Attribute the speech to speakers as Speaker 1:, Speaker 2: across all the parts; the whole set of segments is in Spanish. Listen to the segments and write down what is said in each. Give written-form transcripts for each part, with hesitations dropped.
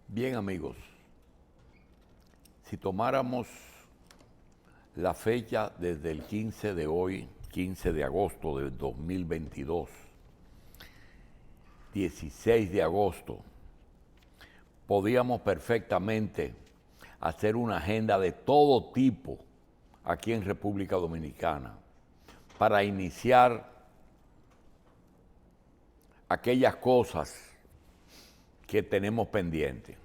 Speaker 1: Bien, amigos, si tomáramos la fecha desde el 15 de hoy, 15 de agosto del 2022, 16 de agosto, podíamos perfectamente hacer una agenda de todo tipo aquí en República Dominicana para iniciar aquellas cosas que tenemos pendientes.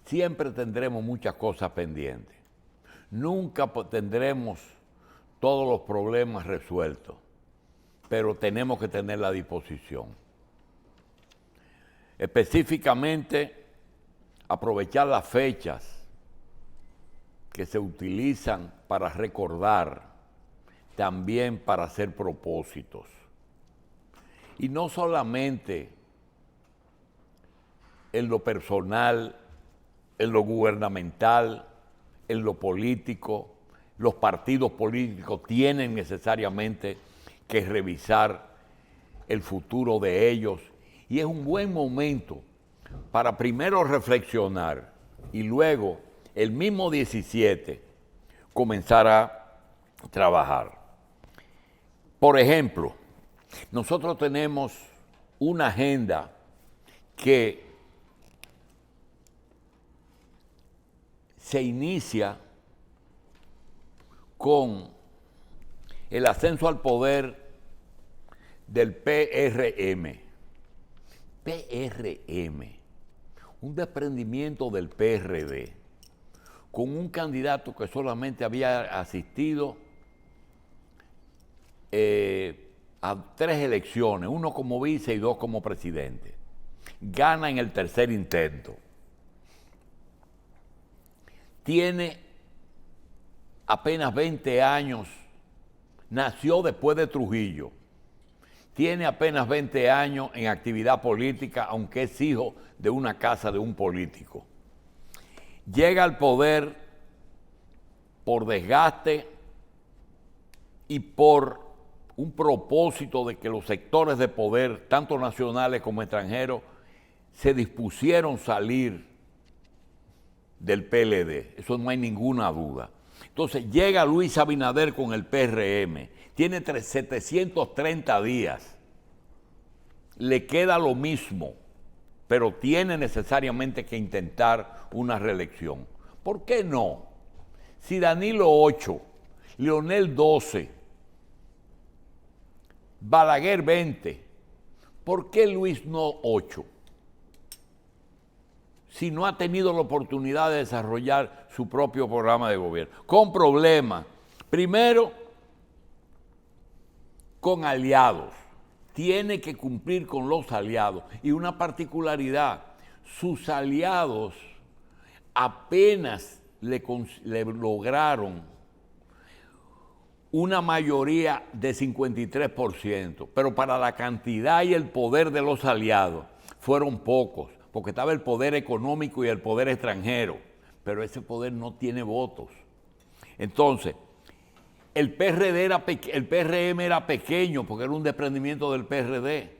Speaker 1: Siempre tendremos muchas cosas pendientes. Nunca tendremos todos los problemas resueltos, pero tenemos que tener la disposición. Específicamente, aprovechar las fechas que se utilizan para recordar, también para hacer propósitos. Y no solamente en lo personal, en lo gubernamental, en lo político. Los partidos políticos tienen necesariamente que revisar el futuro de ellos y es un buen momento para primero reflexionar y luego, el mismo 17, comenzar a trabajar. Por ejemplo, nosotros tenemos una agenda que se inicia con el ascenso al poder del PRM. PRM, un desprendimiento del PRD, con un candidato que solamente había asistido a 3 elecciones, 1 como vice y 2 como presidente. Gana en el tercer intento. Tiene apenas 20 años, nació después de Trujillo, tiene apenas 20 años en actividad política, aunque es hijo de una casa de un político. Llega al poder por desgaste y por un propósito de que los sectores de poder, tanto nacionales como extranjeros, se dispusieron salir del PLD, eso no hay ninguna duda. Entonces llega Luis Abinader con el PRM, tiene 730 días, le queda lo mismo, pero tiene necesariamente que intentar una reelección. ¿Por qué no? Si Danilo 8, Leonel 12, Balaguer 20, ¿por qué Luis no 8? Si no ha tenido la oportunidad de desarrollar su propio programa de gobierno. Con problemas. Primero, con aliados. Tiene que cumplir con los aliados. Y una particularidad, sus aliados apenas le lograron una mayoría de 53%, pero para la cantidad y el poder de los aliados fueron pocos, porque estaba el poder económico y el poder extranjero, pero ese poder no tiene votos. Entonces, el PRM era pequeño porque era un desprendimiento del PRD.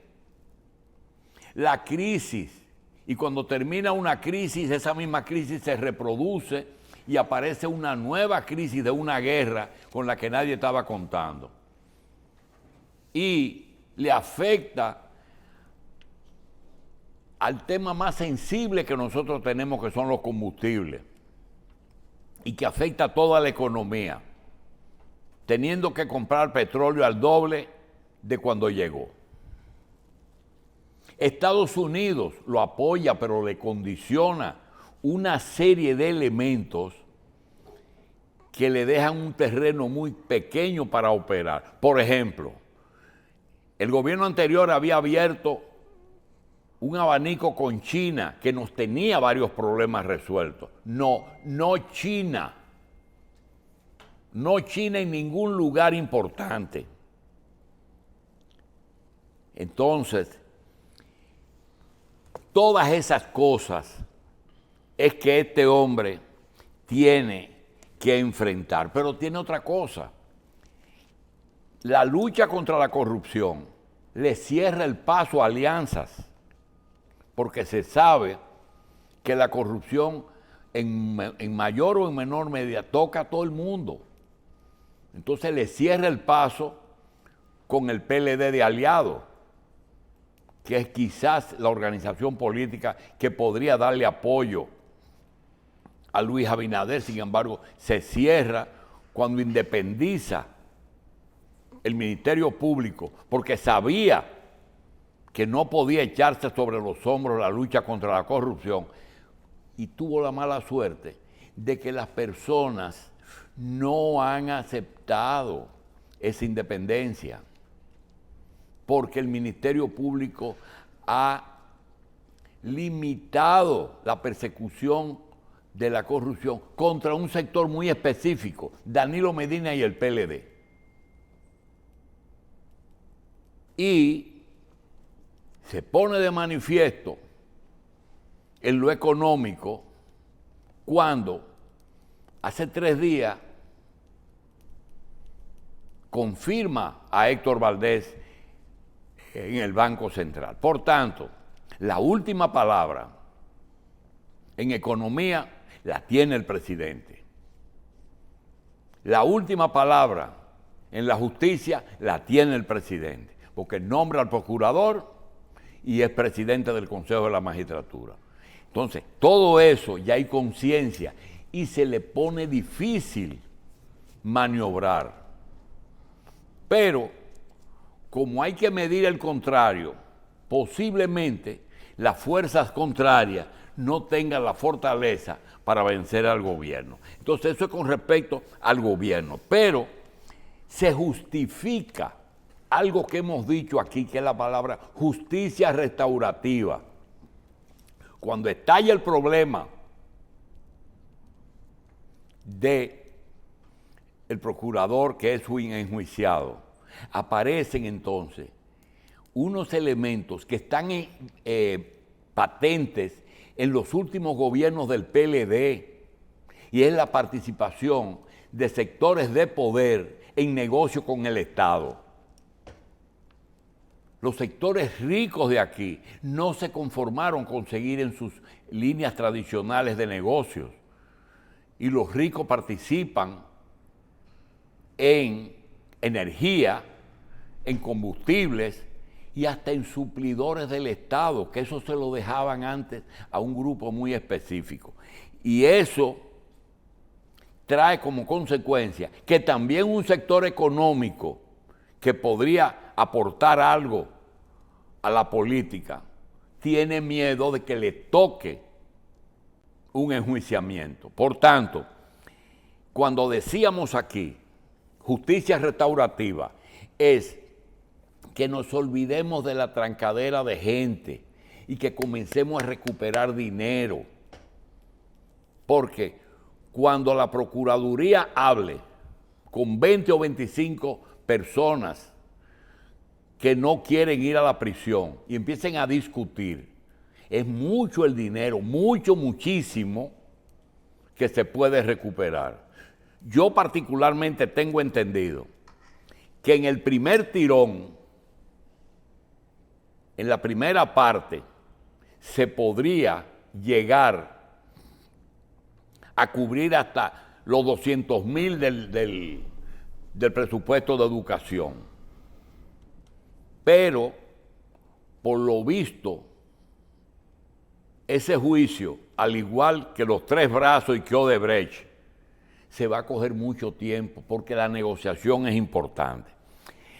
Speaker 1: La crisis, y cuando termina una crisis, esa misma crisis se reproduce y aparece una nueva crisis de una guerra con la que nadie estaba contando. Y le afecta al tema más sensible que nosotros tenemos, que son los combustibles, y que afecta a toda la economía, teniendo que comprar petróleo al doble de cuando llegó. Estados Unidos lo apoya, pero le condiciona una serie de elementos que le dejan un terreno muy pequeño para operar. Por ejemplo, el gobierno anterior había abierto un abanico con China que nos tenía varios problemas resueltos. No China. No China en ningún lugar importante. Entonces, todas esas cosas es que este hombre tiene que enfrentar. Pero tiene otra cosa. La lucha contra la corrupción le cierra el paso a alianzas, porque se sabe que la corrupción en mayor o en menor medida toca a todo el mundo. Entonces le cierra el paso con el PLD de aliado, que es quizás la organización política que podría darle apoyo a Luis Abinader. Sin embargo, se cierra cuando independiza el Ministerio Público, porque sabía que no podía echarse sobre los hombros la lucha contra la corrupción, y tuvo la mala suerte de que las personas no han aceptado esa independencia, porque el Ministerio Público ha limitado la persecución de la corrupción contra un sector muy específico, Danilo Medina y el PLD. Y se pone de manifiesto en lo económico cuando hace 3 días confirma a Héctor Valdés en el Banco Central. Por tanto, la última palabra en economía la tiene el presidente. La última palabra en la justicia la tiene el presidente, porque nombra al procurador y es presidente del Consejo de la Magistratura. Entonces, todo eso ya hay conciencia y se le pone difícil maniobrar. Pero, como hay que medir el contrario, posiblemente las fuerzas contrarias no tengan la fortaleza para vencer al gobierno. Entonces, eso es con respecto al gobierno. Pero se justifica algo que hemos dicho aquí, que es la palabra justicia restaurativa. Cuando estalla el problema de el procurador que es enjuiciado, aparecen entonces unos elementos que están patentes en los últimos gobiernos del PLD, y es la participación de sectores de poder en negocio con el Estado. Los sectores ricos de aquí no se conformaron con seguir en sus líneas tradicionales de negocios, y los ricos participan en energía, en combustibles y hasta en suplidores del Estado, que eso se lo dejaban antes a un grupo muy específico. Y eso trae como consecuencia que también un sector económico que podría aportar algo a la política tiene miedo de que le toque un enjuiciamiento. Por tanto, cuando decíamos aquí justicia restaurativa, es que nos olvidemos de la trancadera de gente y que comencemos a recuperar dinero. Porque cuando la Procuraduría hable con 20 o 25 personas que no quieren ir a la prisión y empiecen a discutir, es mucho el dinero, muchísimo, que se puede recuperar. Yo particularmente tengo entendido que en el primer tirón, en la primera parte, se podría llegar a cubrir hasta los 200,000 del presupuesto de educación. Pero, por lo visto, ese juicio, al igual que los 3 brazos y que Odebrecht, se va a coger mucho tiempo porque la negociación es importante.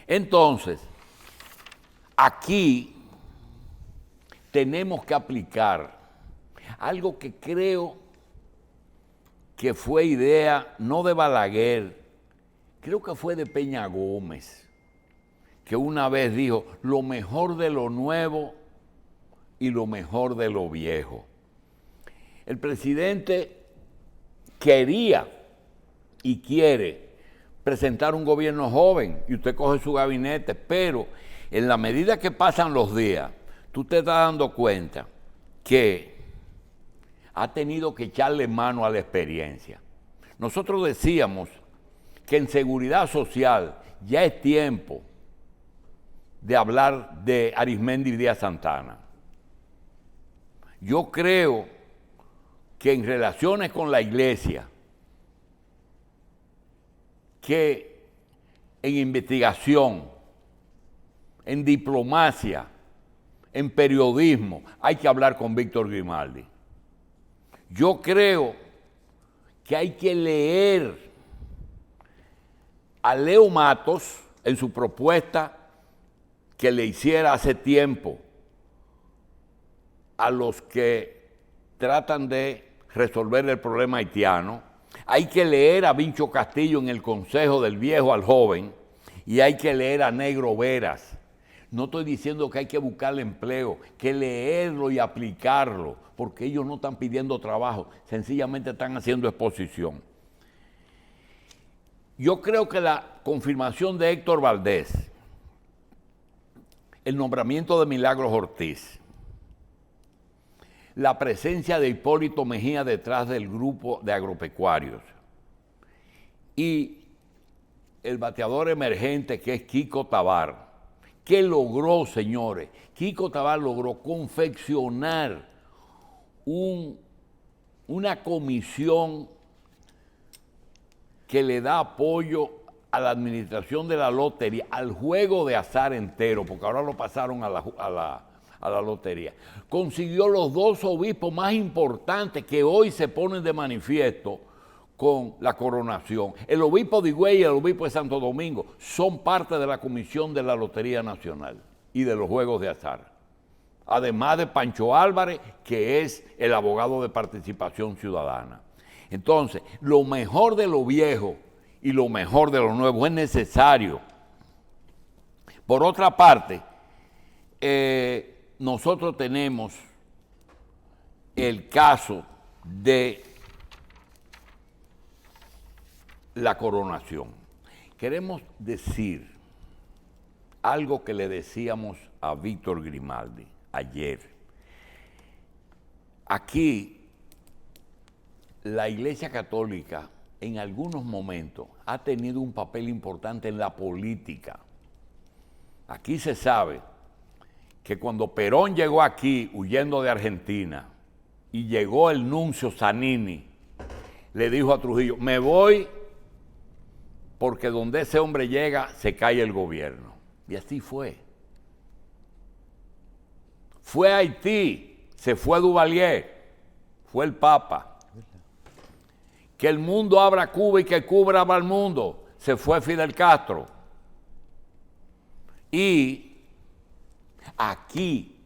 Speaker 1: Entonces, aquí tenemos que aplicar algo que creo que fue idea no de Balaguer, creo que fue de Peña Gómez, que una vez dijo, lo mejor de lo nuevo y lo mejor de lo viejo. El presidente quería y quiere presentar un gobierno joven, y usted coge su gabinete, pero en la medida que pasan los días, tú te estás dando cuenta que ha tenido que echarle mano a la experiencia. Nosotros decíamos que en seguridad social ya es tiempo de hablar de Arismendi Díaz Santana. Yo creo, que en relaciones con la iglesia, que en investigación, en diplomacia, en periodismo, hay que hablar con Víctor Grimaldi. Yo creo que hay que leer a Leo Matos en su propuesta que le hiciera hace tiempo a los que tratan de resolver el problema haitiano. Hay que leer a Vincho Castillo en el Consejo del Viejo al Joven y hay que leer a Negro Veras. No estoy diciendo que hay que buscarle empleo, que leerlo y aplicarlo, porque ellos no están pidiendo trabajo, sencillamente están haciendo exposición. Yo creo que la confirmación de Héctor Valdés, el nombramiento de Milagros Ortiz, la presencia de Hipólito Mejía detrás del grupo de agropecuarios y el bateador emergente que es Kiko Tabar, que logró, señores, Kiko Tabar logró confeccionar una comisión que le da apoyo a la administración de la lotería, al juego de azar entero, porque ahora lo pasaron a la lotería. Consiguió los dos obispos más importantes que hoy se ponen de manifiesto con la coronación. El obispo de Higüey y el obispo de Santo Domingo son parte de la comisión de la Lotería Nacional y de los juegos de azar. Además de Pancho Álvarez, que es el abogado de Participación Ciudadana. Entonces, lo mejor de lo viejo y lo mejor de lo nuevo es necesario. Por otra parte, nosotros tenemos el caso de la coronación. Queremos decir algo que le decíamos a Víctor Grimaldi ayer. Aquí, la Iglesia Católica en algunos momentos ha tenido un papel importante en la política. Aquí se sabe que cuando Perón llegó aquí huyendo de Argentina y llegó el nuncio Zanini, le dijo a Trujillo, me voy porque donde ese hombre llega se cae el gobierno. Y así fue. Fue a Haití, se fue Duvalier, fue el Papa. Que el mundo abra Cuba y que Cuba abra el mundo, se fue Fidel Castro. Y aquí,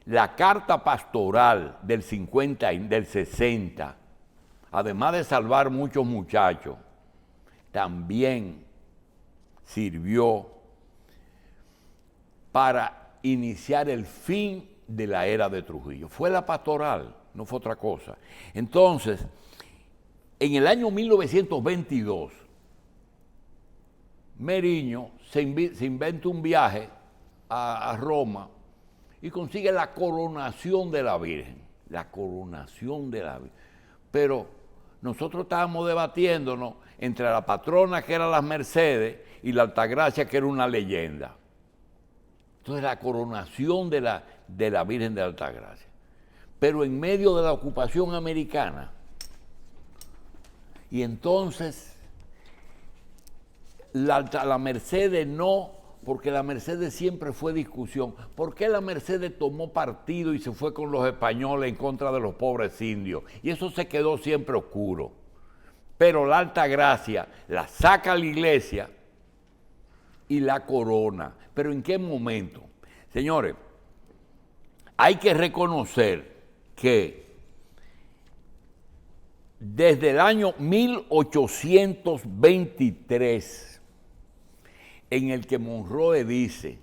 Speaker 1: la carta pastoral del 50 y del 60, además de salvar muchos muchachos, también sirvió para iniciar el fin de la era de Trujillo. Fue la pastoral, no fue otra cosa. Entonces, en el año 1922, Meriño se inventa un viaje a Roma y consigue la coronación de la Virgen. La coronación de la Virgen. Pero nosotros estábamos debatiéndonos entre la patrona, que era las Mercedes, y la Altagracia, que era una leyenda. Entonces, la coronación de la Virgen de Altagracia. Pero en medio de la ocupación americana. Y entonces, la Mercedes no, porque la Mercedes siempre fue discusión. ¿Por qué la Mercedes tomó partido y se fue con los españoles en contra de los pobres indios? Y eso se quedó siempre oscuro. Pero la Altagracia la saca a la iglesia y la corona. ¿Pero en qué momento? Señores, hay que reconocer que desde el año 1823, en el que Monroe dice,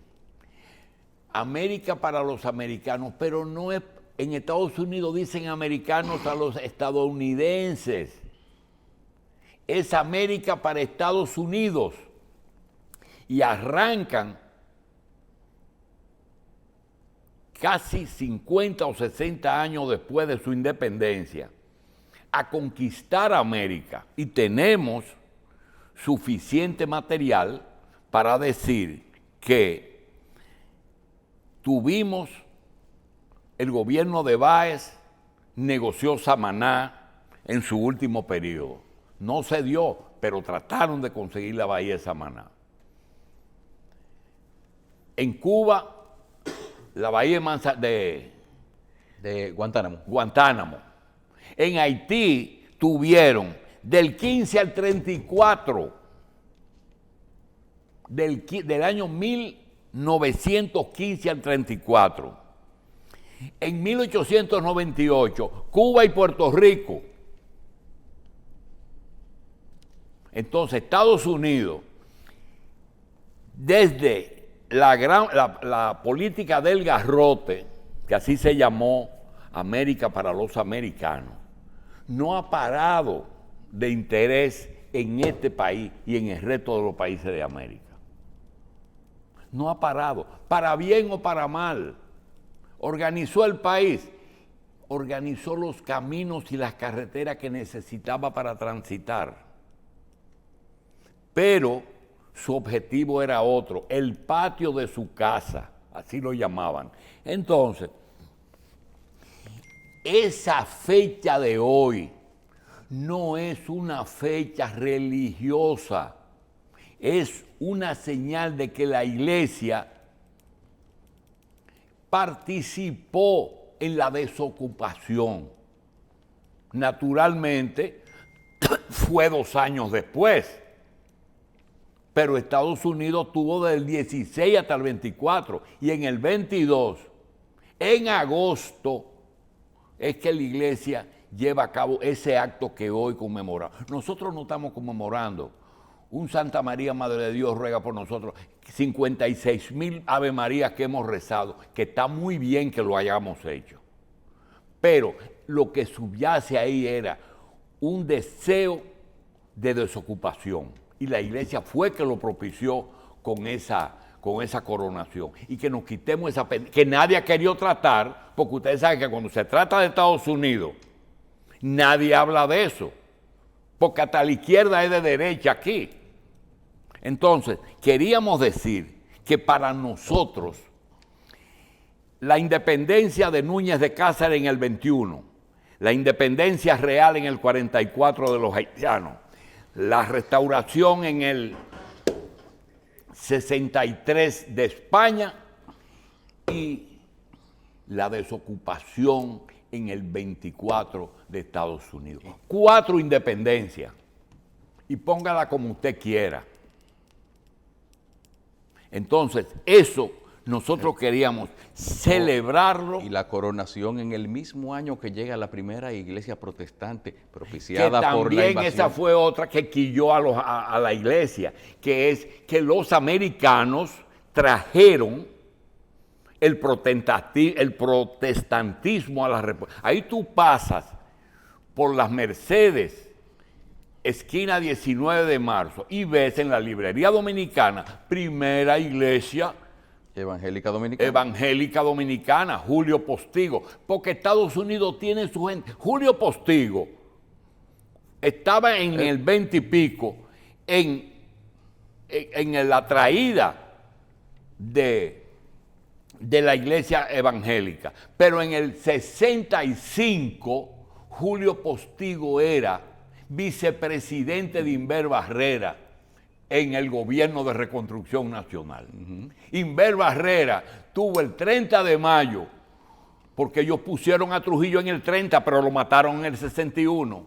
Speaker 1: América para los americanos, pero no es, en Estados Unidos dicen americanos a los estadounidenses, es América para Estados Unidos, y arrancan casi 50 o 60 años después de su independencia, a conquistar América. Y tenemos suficiente material para decir que tuvimos el gobierno de Báez negoció Samaná en su último periodo. No se dio, pero trataron de conseguir la bahía de Samaná. En Cuba, la bahía de Guantánamo. En Haití tuvieron del 15 al 34, del año 1915 al 34. En 1898, Cuba y Puerto Rico. Entonces, Estados Unidos, desde la política del garrote, que así se llamó América para los americanos, no ha parado de interés en este país y en el resto de los países de América. No ha parado, para bien o para mal. Organizó el país, organizó los caminos y las carreteras que necesitaba para transitar. Pero su objetivo era otro, el patio de su casa, así lo llamaban. Entonces, esa fecha de hoy no es una fecha religiosa, es una señal de que la iglesia participó en la desocupación. Naturalmente, fue 2 años después, pero Estados Unidos tuvo del 16 hasta el 24, y en el 22, en agosto, es que la iglesia lleva a cabo ese acto que hoy conmemoramos. Nosotros no estamos conmemorando un Santa María, Madre de Dios, ruega por nosotros, 56,000 Ave Marías que hemos rezado, que está muy bien que lo hayamos hecho. Pero lo que subyace ahí era un deseo de desocupación. Y la iglesia fue que lo propició con esa coronación. Y que nos quitemos esa pena, que nadie ha querido tratar, porque ustedes saben que cuando se trata de Estados Unidos, nadie habla de eso. Porque hasta la izquierda es de derecha aquí. Entonces, queríamos decir que para nosotros, la independencia de Núñez de Cáceres en el 21, la independencia real en el 44 de los haitianos, la restauración en el 63 de España y la desocupación en el 24 de Estados Unidos. 4 independencias. Y póngala como usted quiera. Entonces, eso nosotros queríamos celebrarlo.
Speaker 2: Y la coronación en el mismo año que llega la primera iglesia protestante propiciada por la invasión.
Speaker 1: También esa fue otra que quilló a la iglesia, que es que los americanos trajeron el protestantismo a la República. Ahí tú pasas por las Mercedes, esquina 19 de marzo, y ves en la librería dominicana, primera iglesia evangélica dominicana, Julio Postigo, porque Estados Unidos tiene su gente. Julio Postigo estaba en el 20 y pico en la traída de la iglesia evangélica, pero en el 65 Julio Postigo era vicepresidente de Inver Barrera en el gobierno de Reconstrucción Nacional. Inver Barrera tuvo el 30 de mayo, porque ellos pusieron a Trujillo en el 30, pero lo mataron en el 61.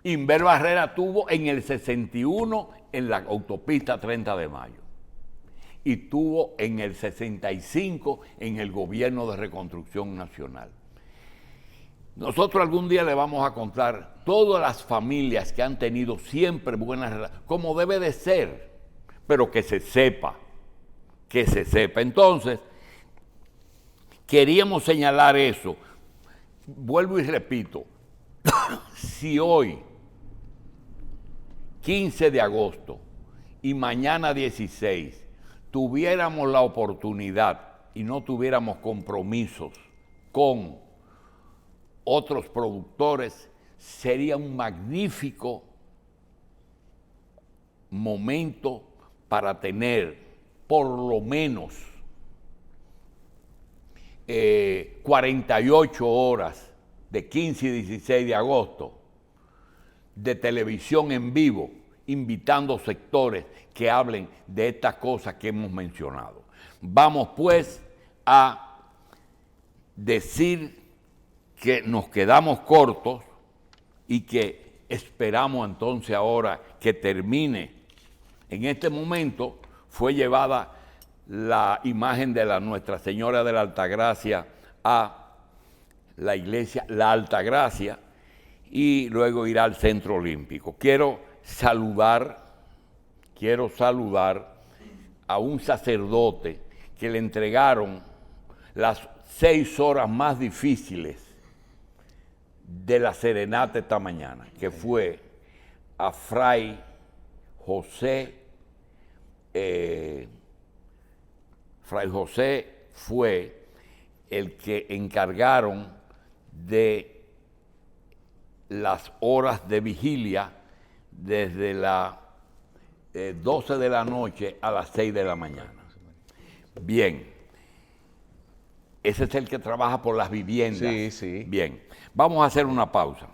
Speaker 1: Inver Barrera tuvo en el 61 en la autopista 30 de mayo. Y tuvo en el 65 en el gobierno de Reconstrucción Nacional. Nosotros algún día le vamos a contar todas las familias que han tenido siempre buenas relaciones, como debe de ser, pero que se sepa, que se sepa. Entonces, queríamos señalar eso. Vuelvo y repito, si hoy, 15 de agosto, y mañana 16, tuviéramos la oportunidad y no tuviéramos compromisos con otros productores, sería un magnífico momento para tener por lo menos 48 horas de 15 y 16 de agosto, de televisión en vivo, invitando sectores que hablen de estas cosas que hemos mencionado. Vamos pues a decir que nos quedamos cortos y que esperamos entonces ahora que termine. En este momento fue llevada la imagen de la Nuestra Señora de la Altagracia a la iglesia La Altagracia y luego irá al Centro Olímpico. Quiero saludar a un sacerdote que le entregaron las 6 horas más difíciles de la serenata esta mañana, que fue a Fray José. Fray José fue el que encargaron de las horas de vigilia desde las 12 de la noche a las 6 de la mañana. Bien, ese es el que trabaja por las viviendas.
Speaker 2: Sí, sí.
Speaker 1: Bien, vamos a hacer una pausa.